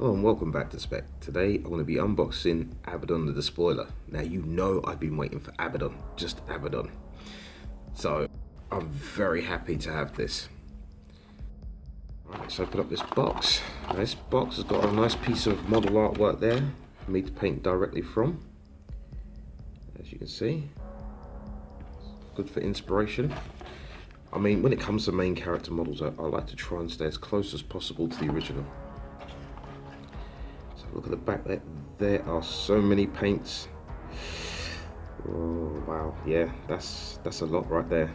Hello and welcome back to Spec. Today I'm going to be unboxing Abaddon the Spoiler. Now you know I've been waiting for Abaddon, just Abaddon. So I'm very happy to have this. Alright, let's open up this box. Now, this box has got a nice piece of model artwork there for me to paint directly from. As you can see, good for inspiration. I mean, when it comes to main character models, I like to try and stay as close as possible to the original. So look at the back there. There are so many paints. Oh wow, yeah, that's a lot right there.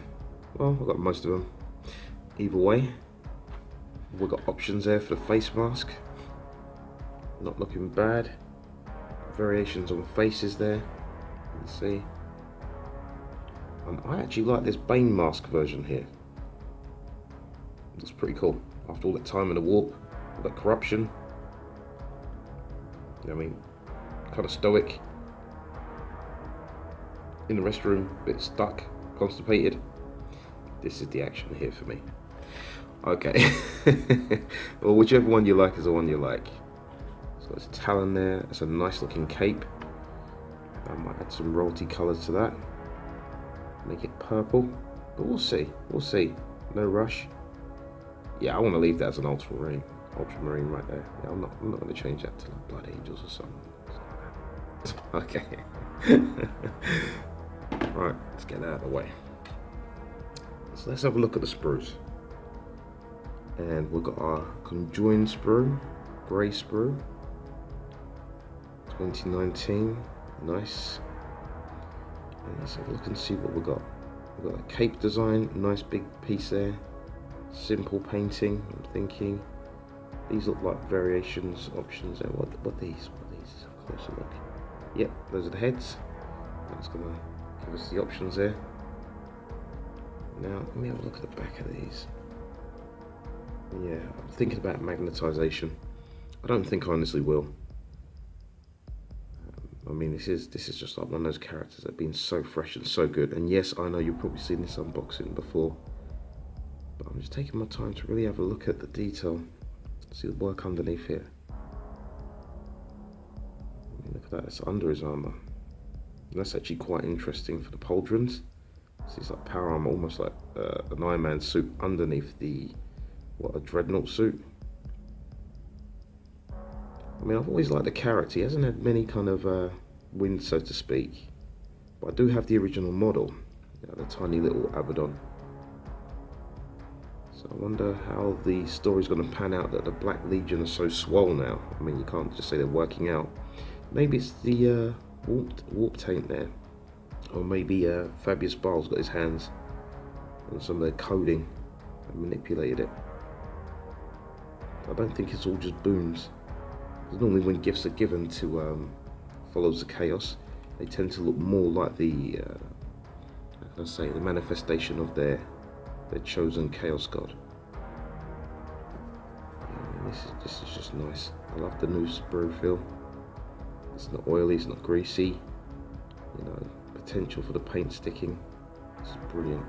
Well, I've got most of them. Either way, we've got options there for the face mask. Not looking bad. Variations on faces there. You can see. I actually like this Bane mask version here. Looks pretty cool. After all that time in the warp, all that corruption. I mean, kind of stoic. In the restroom, a bit stuck, constipated. This is the action here for me. Okay. Well, whichever one you like is the one you like. So there's Talon there. It's a nice looking cape. I might add some royalty colours to that. Make it purple, but we'll see. We'll see. No rush. Yeah, I want to leave that as an ultramarine right there. Yeah, I'm not going to change that to like Blood Angels or something. Okay. Right, let's get that out of the way. So let's have a look at the sprues. And we've got our conjoined sprue, grey sprue, 2019. Nice. And let's have a look and see what we've got. We've got a cape design, nice big piece there. Simple painting, I'm thinking. These look like variations, options there. What are these? Let's have a closer look. Yep, those are the heads. That's gonna give us the options there. Now, let me have a look at the back of these. Yeah, I'm thinking about magnetization. I don't think I honestly will. I mean, this is just like one of those characters that have been so fresh and so good. And yes, I know you've probably seen this unboxing before, but I'm just taking my time to really have a look at the detail. See the work underneath here. I mean, look at that, it's under his armor. And that's actually quite interesting for the pauldrons. So it's like power armor, almost like an Iron Man suit underneath the, a dreadnought suit. I mean, I've always liked the character. He hasn't had many kind of wins, so to speak. But I do have the original model, the tiny little Abaddon. So I wonder how the story's going to pan out that the Black Legion are so swole now. I mean, you can't just say they're working out. Maybe it's the warp taint there. Or maybe Fabius Baal's got his hands on some of their coding and manipulated it. I don't think it's all just boons. Normally when gifts are given to followers of chaos, they tend to look more like the, how can I say, the manifestation of their chosen chaos god. Yeah, this is just nice. I love the new sprue feel. It's not oily, it's not greasy. You know, potential for the paint sticking. This is brilliant.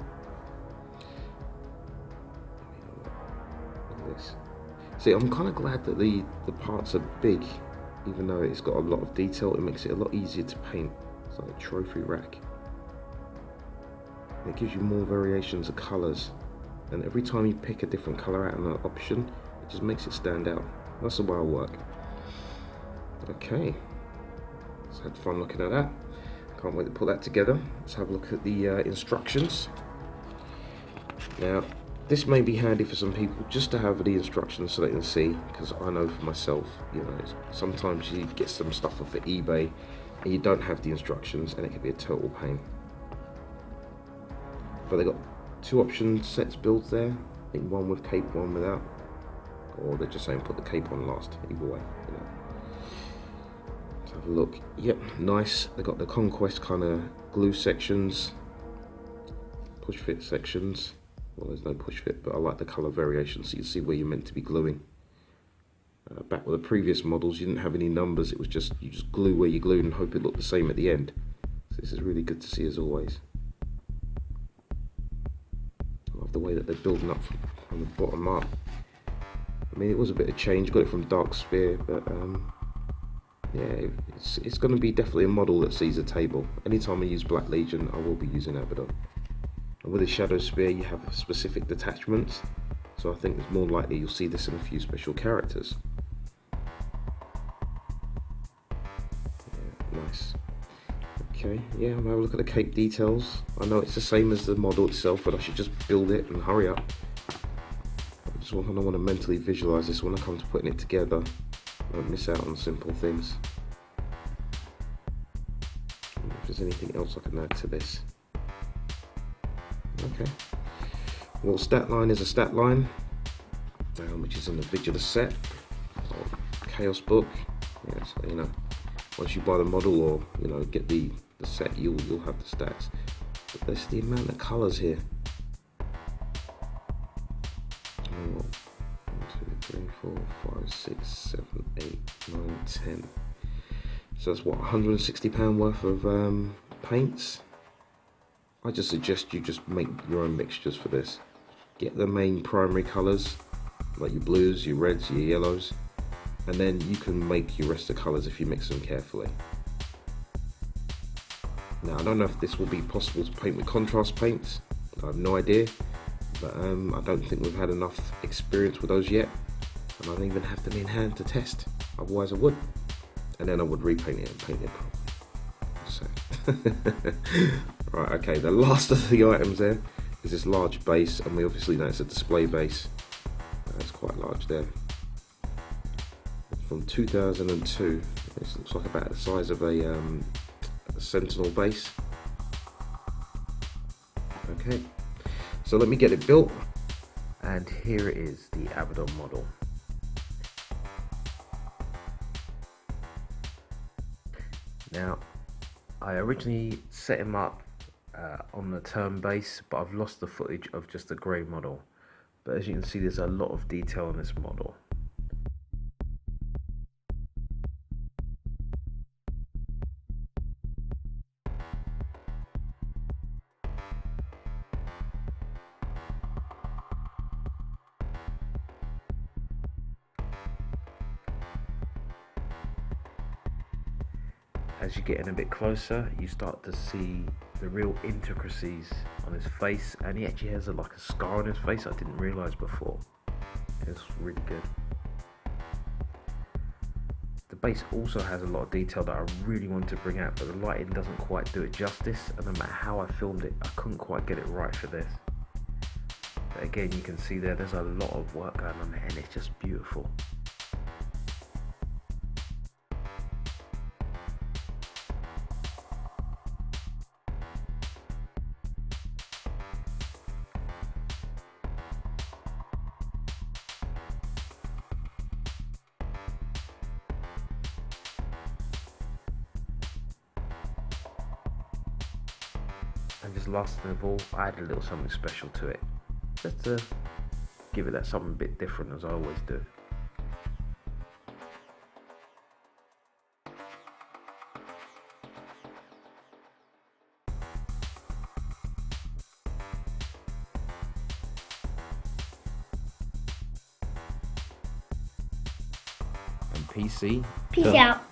Look at this. See, I'm kind of glad that the parts are big, even though it's got a lot of detail. It makes it a lot easier to paint. It's like a trophy rack. And it gives you more variations of colours, and every time you pick a different colour out in an option, it just makes it stand out. That's the way I work. Okay, so had fun looking at that. Can't wait to put that together. Let's have a look at the instructions. Now, this may be handy for some people just to have the instructions so they can see, because I know for myself, you know, sometimes you get some stuff off of eBay and you don't have the instructions and it can be a total pain. But they got two option sets builds there. I think one with cape, one without. Or they're just saying put the cape on last, either way, you know. Let's have a look. Yep, nice. They got the conquest kind of glue sections, push fit sections. Well, there's no push fit, but I like the colour variation so you can see where you're meant to be gluing. Back with the previous models, you didn't have any numbers, it was just, you just glue where you glued and hope it looked the same at the end. So this is really good to see as always. I love the way that they're building up from the bottom up. I mean, it was a bit of change, got it from Dark Spear, but yeah, it's going to be definitely a model that sees the table. Anytime I use Black Legion, I will be using Abaddon. And with the Shadow Spear, you have specific detachments, so I think it's more likely you'll see this in a few special characters. Yeah, nice. Okay, yeah, I'm gonna have a look at the cape details. I know it's the same as the model itself, but I should just build it and hurry up. I just want to mentally visualize this when I come to putting it together. Don't miss out on simple things. If there's anything else I can add to this. Okay. Well, stat line is a stat line, which is in the Vigilar set, or Chaos book. Yeah, so you know, once you buy the model or you know get the set, you'll have the stats. But there's the amount of colours here. 1, 2, 3, 4, 5, 6, 7, 8, 9, 10. So that's what, £160 worth of paints. I just suggest you just make your own mixtures for this. Get the main primary colours, like your blues, your reds, your yellows, and then you can make your rest of the colours if you mix them carefully. Now, I don't know if this will be possible to paint with contrast paints. I have no idea, but I don't think we've had enough experience with those yet, and I don't even have them in hand to test. Otherwise I would, and then I would repaint it and paint it properly. So. Right, okay, the last of the items there is this large base, and we obviously know it's a display base. That's quite large there. It's from 2002. This looks like about the size of a Sentinel base. Okay, so let me get it built, and here it is, the Abaddon model. Now, I originally set him up on the turn base, but I've lost the footage of just the grey model. But as you can see, there's a lot of detail on this model. As you get in a bit closer, you start to see the real intricacies on his face, and he actually has like a scar on his face I didn't realise before. It's really good. The base also has a lot of detail that I really wanted to bring out, but the lighting doesn't quite do it justice, and no matter how I filmed it, I couldn't quite get it right for this. But again, you can see there's a lot of work going on there, and it's just beautiful. And just last of all, I add a little something special to it, just to give it that something a bit different, as I always do. And PC. Peace out.